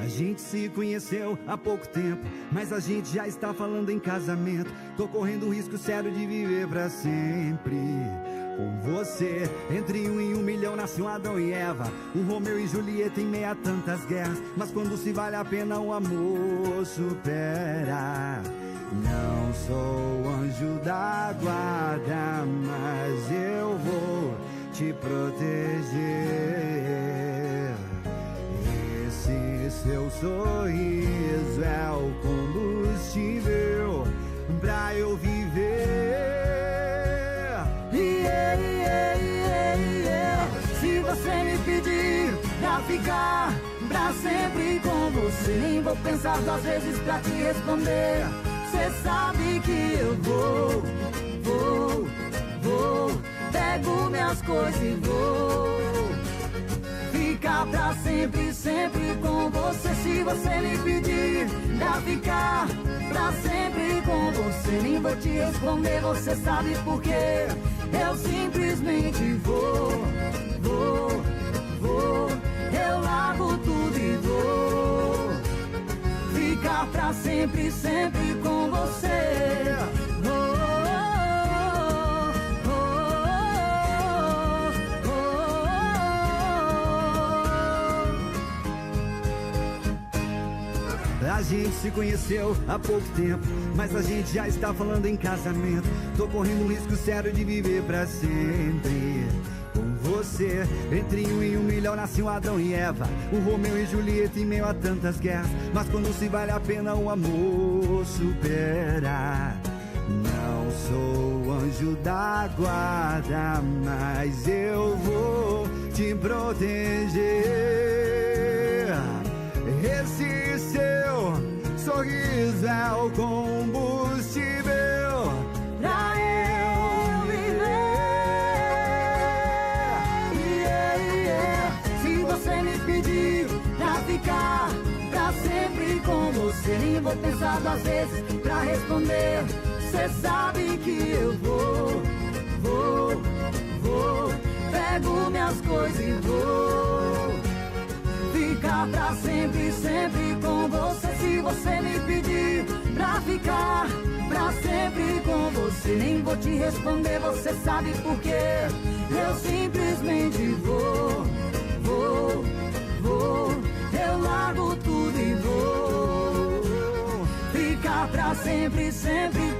A gente se conheceu há pouco tempo, mas a gente já está falando em casamento. Tô correndo risco sério de viver pra sempre com você. Entre 1 e 1 milhão nasceu Adão e Eva, um Romeu e Julieta em meio a tantas guerras. Mas quando se vale a pena o amor supera. Não sou anjo da guarda, mas eu vou te proteger. Esse seu sorriso é o combustível pra eu viver. Se você me pedir pra ficar pra sempre com você, nem vou pensar 2 vezes pra te responder. Cê sabe que eu vou. Pego minhas coisas e vou ficar pra sempre, sempre com você. Se você me pedir pra ficar pra sempre com você, nem vou te responder, você sabe por quê. Eu simplesmente vou. Eu largo tudo e vou ficar pra sempre, sempre com você. A gente se conheceu há pouco tempo, mas a gente já está falando em casamento. Tô correndo um risco sério de viver pra sempre com você. Entre 1 e 1 milhão nasceu Adão e Eva, um Romeu e Julieta em meio a tantas guerras. Mas quando se vale a pena o amor supera. Não sou anjo da guarda, mas eu vou te proteger. Esse seu sorriso é o combustível pra eu viver. Se você me pedir pra ficar pra sempre com você, nem vou pensar 2 vezes pra responder. Cê sabe que eu vou. Pego minhas coisas e vou ficar pra sempre, sempre com você. Se você me pedir pra ficar pra sempre com você, nem vou te responder, você sabe por quê. Eu simplesmente vou. Eu largo tudo e vou ficar pra sempre, sempre